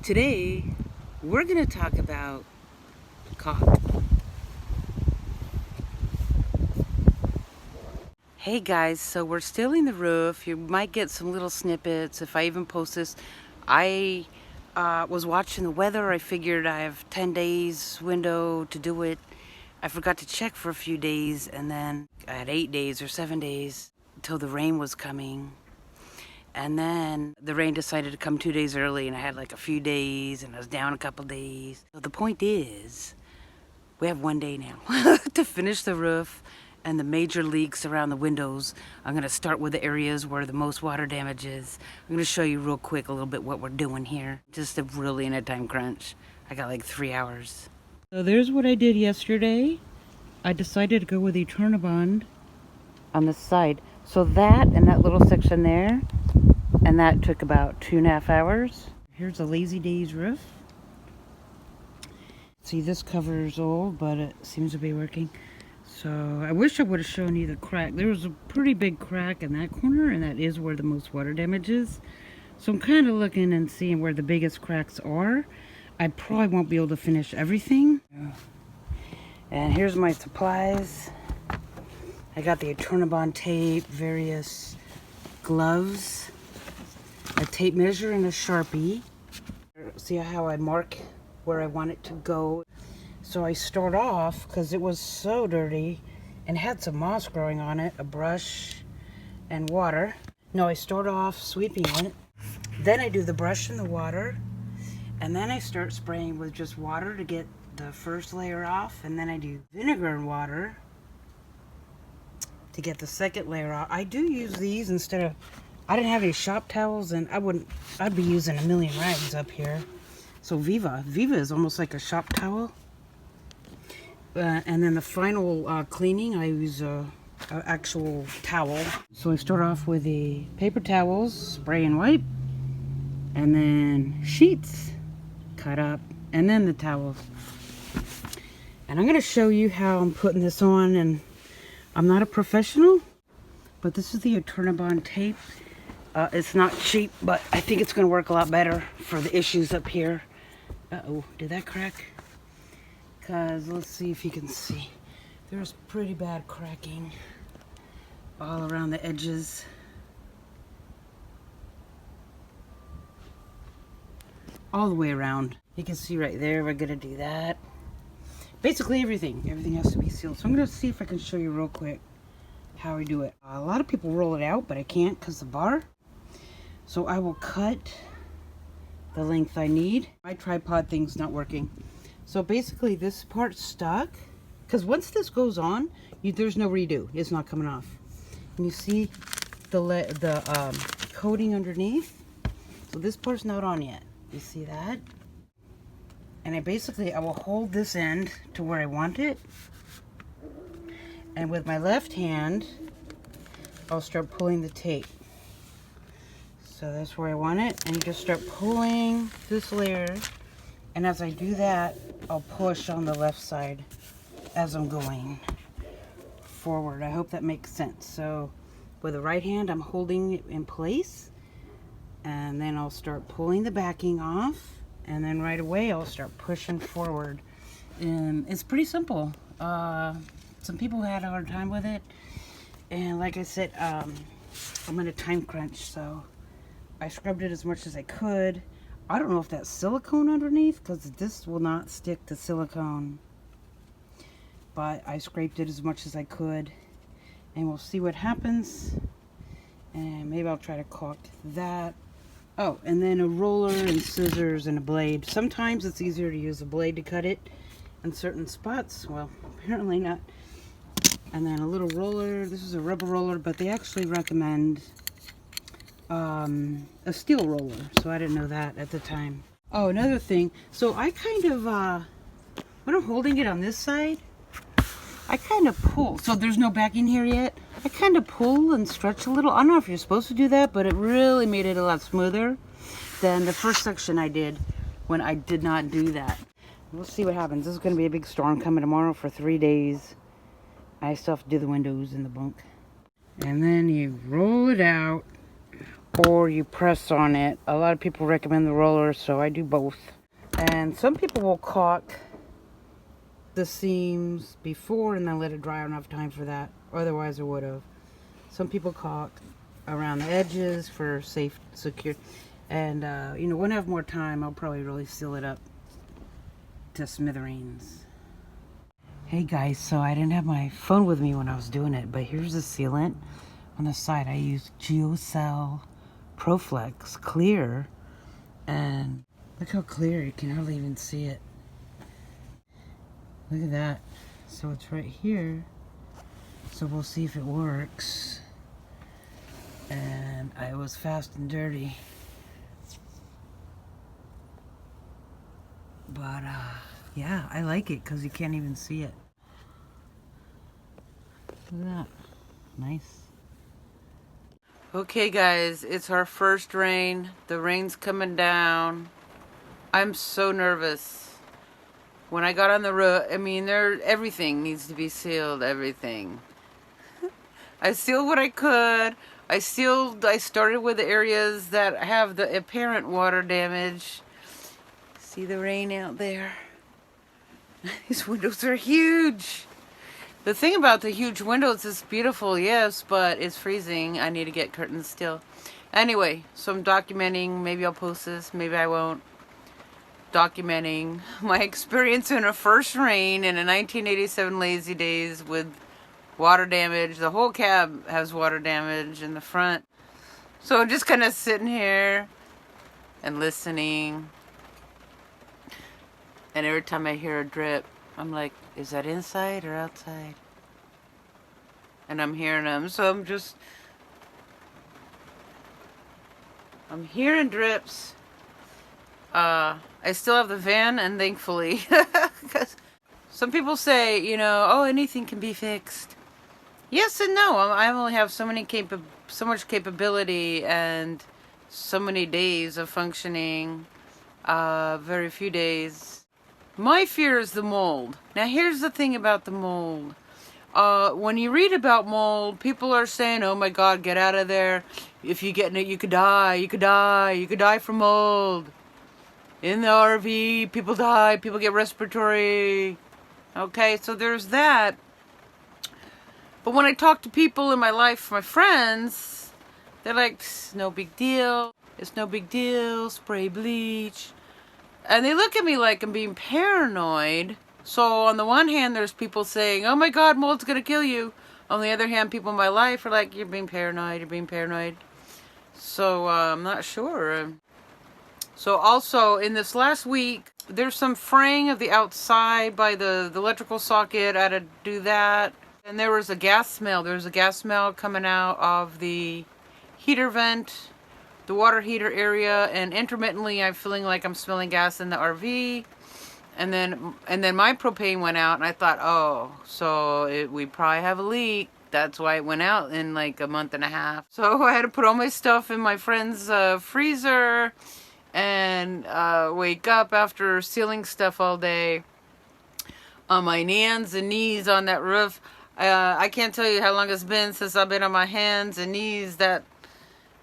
Today, we're going to talk about cock. Hey guys, so we're stealing the roof. You might get some little snippets if I even post this. I was watching the weather. I figured I have 10 days window to do it. I forgot to check for a few days, and then I had 8 days or 7 days until the rain was coming. And then the rain decided to come 2 days early, and I had like a few days, and I was down a couple days. So the point is, we have 1 day now to finish the roof and the major leaks around the windows. I'm gonna start with the areas where the most water damage is. I'm gonna show you real quick a little bit what we're doing here. Just really in a time crunch. I got like 3 hours. So there's what I did yesterday. I decided to go with Eternabond on the side. So that and that little section there, and that took about 2.5 hours. Here's a Lazy Days roof. See, this cover is old, but it seems to be working. So I wish I would have shown you the crack. There was a pretty big crack in that corner, and that is where the most water damage is. So I'm kind of looking and seeing where the biggest cracks are. I probably won't be able to finish everything. And here's my supplies. I got the Eternabond tape, various gloves, a tape measure, and a Sharpie. See how I mark where I want it to go. So I start off, because it was so dirty and had some moss growing on it, a brush and water. No, I start off sweeping it. Then I do the brush and the water. And then I start spraying with just water to get the first layer off. And then I do vinegar and water to get the second layer off. I do use these instead of, I didn't have any shop towels, and I'd be using a million rags up here. So Viva is almost like a shop towel. And then the final cleaning, I use a actual towel. So I start off with the paper towels, spray and wipe, and then sheets cut up, and then the towels. And I'm going to show you how I'm putting this on. And I'm not a professional, but this is the Eternabond tape. It's not cheap, but I think it's going to work a lot better for the issues up here. Uh-oh, did that crack? Because let's see if you can see. There's pretty bad cracking all around the edges. All the way around. You can see right there, we're going to do that. Basically everything has to be sealed. So I'm going to see if I can show you real quick how I do it. A lot of people roll it out, but I can't because the bar. So I will cut the length I need. My tripod thing's not working. So basically this part's stuck, because once this goes on, there's no redo. It's not coming off. And you see the coating underneath. So this part's not on yet. You see that? And I will hold this end to where I want it. And with my left hand, I'll start pulling the tape. So that's where I want it. And you just start pulling this layer. And as I do that, I'll push on the left side as I'm going forward. I hope that makes sense. So with the right hand, I'm holding it in place. And then I'll start pulling the backing off. And then right away, I'll start pushing forward. And it's pretty simple. Some people had a hard time with it. And like I said, I'm in a time crunch, so I scrubbed it as much as I could. I don't know if that's silicone underneath, because this will not stick to silicone. But I scraped it as much as I could. And we'll see what happens. And maybe I'll try to caulk that. Oh, and then a roller and scissors and a blade. Sometimes it's easier to use a blade to cut it in certain spots. Well, apparently not. And then a little roller. This is a rubber roller, but they actually recommend a steel roller. So I didn't know that at the time. Oh, another thing. So I kind of, when I'm holding it on this side, I kind of pull. So there's no backing here yet. I kind of pull and stretch a little. I don't know if you're supposed to do that, but it really made it a lot smoother than the first section I did when I did not do that. We'll see what happens. This is going to be a big storm coming tomorrow for 3 days. I still have to do the windows and the bunk. And then you roll it out or you press on it. A lot of people recommend the roller, so I do both. And some people will caulk the seams before and then let it dry enough time for that. Otherwise I would have. Some people caulk around the edges for safe, secure. And, you know, when I have more time, I'll probably really seal it up to smithereens. Hey guys, so I didn't have my phone with me when I was doing it, but here's the sealant. On the side, I used Geocel Proflex clear, and look how clear, you can hardly even see it. Look at that. So it's right here. So we'll see if it works. And I was fast and dirty. But yeah, I like it because you can't even see it. Look at that. Nice. Okay guys, it's our first rain. The rain's coming down. I'm so nervous. When I got on the roof, I mean, everything needs to be sealed, everything. I sealed what I could. I started with the areas that have the apparent water damage. See the rain out there? These windows are huge. The thing about the huge windows is beautiful, yes, but it's freezing. I need to get curtains still. Anyway, so I'm documenting. Maybe I'll post this, maybe I won't. Documenting my experience in a first rain in a 1987 Lazy Days with water damage. The whole cab has water damage in the front. So I'm just kind of sitting here and listening. And every time I hear a drip, I'm like, is that inside or outside? And I'm hearing them, so I'm hearing drips. I still have the van, and thankfully, because some people say, you know, oh, anything can be fixed. Yes and no. I only have so much capability and so many days of functioning. Very few days. My fear is the mold. Now here's the thing about the mold. When you read about mold, people are saying, oh my God, get out of there. If you get in it, you could die. You could die. You could die from mold. In the RV, people die. People get respiratory. Okay, so there's that. But when I talk to people in my life, my friends, they're like, it's no big deal. It's no big deal. Spray bleach. And they look at me like I'm being paranoid. So on the one hand, there's people saying, oh my God, mold's gonna kill you. On the other hand, people in my life are like, you're being paranoid, you're being paranoid. So I'm not sure. So also in this last week, there's some fraying of the outside by the electrical socket. I had to do that. And there was a gas smell. There was a gas smell coming out of the heater vent, the water heater area, and intermittently I'm feeling like I'm smelling gas in the RV. And then my propane went out, and I thought, oh, so we probably have a leak. That's why it went out in like a month and a half. So I had to put all my stuff in my friend's freezer and wake up after sealing stuff all day on my hands and knees on that roof. I can't tell you how long it's been since I've been on my hands and knees.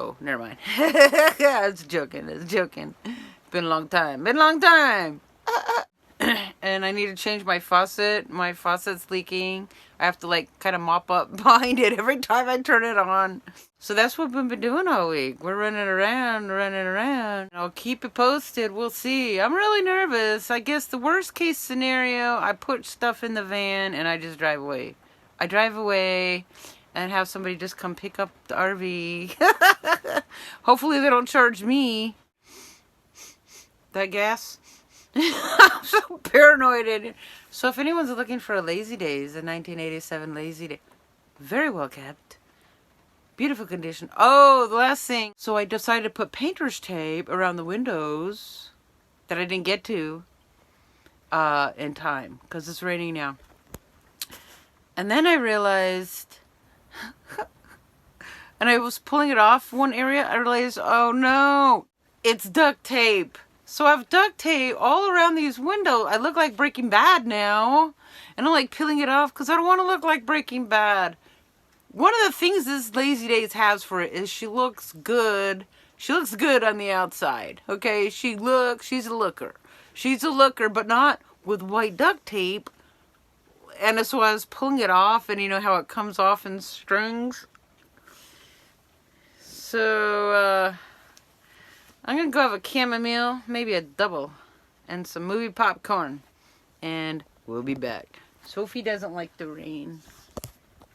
Oh, never mind. I was joking. It's been a long time. And I need to change my faucet. My faucet's leaking. I have to like kind of mop up behind it every time I turn it on. So that's what we've been doing all week. We're running around. I'll keep it posted. We'll see. I'm really nervous. I guess the worst case scenario, I put stuff in the van and I just drive away. I drive away and have somebody just come pick up the RV. Hopefully they don't charge me. That gas? I'm so paranoid. So if anyone's looking for a Lazy Days, a 1987 Lazy Day, very well kept, beautiful condition. Oh, the last thing. So I decided to put painter's tape around the windows that I didn't get to in time because it's raining now. And then I realized, and I was pulling it off one area, I realized, oh no, it's duct tape. So I have duct tape all around these windows. I look like Breaking Bad now. And I'm like peeling it off because I don't want to look like Breaking Bad. One of the things this Lazy Days has for it is she looks good. She looks good on the outside. Okay, she's a looker. She's a looker, but not with white duct tape. And so I was pulling it off, and you know how it comes off in strings? So, I'm gonna go have a chamomile, maybe a double, and some movie popcorn. And we'll be back. Sophie doesn't like the rain.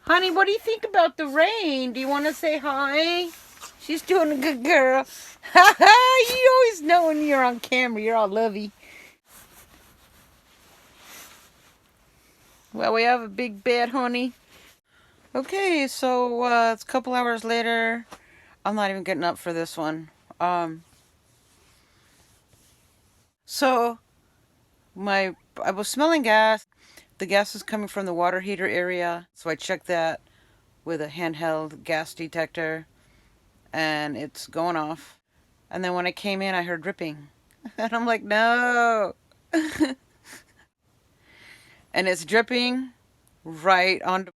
Honey, what do you think about the rain? Do you want to say hi? She's doing a good girl. Ha ha! You always know when you're on camera. You're all lovey. Well, we have a big bed, honey. Okay, so it's a couple hours later. I'm not even getting up for this one. So I was smelling gas. The gas is coming from the water heater area, so I checked that with a handheld gas detector, and it's going off. And then when I came in, I heard dripping, and I'm like, no. And it's dripping right onto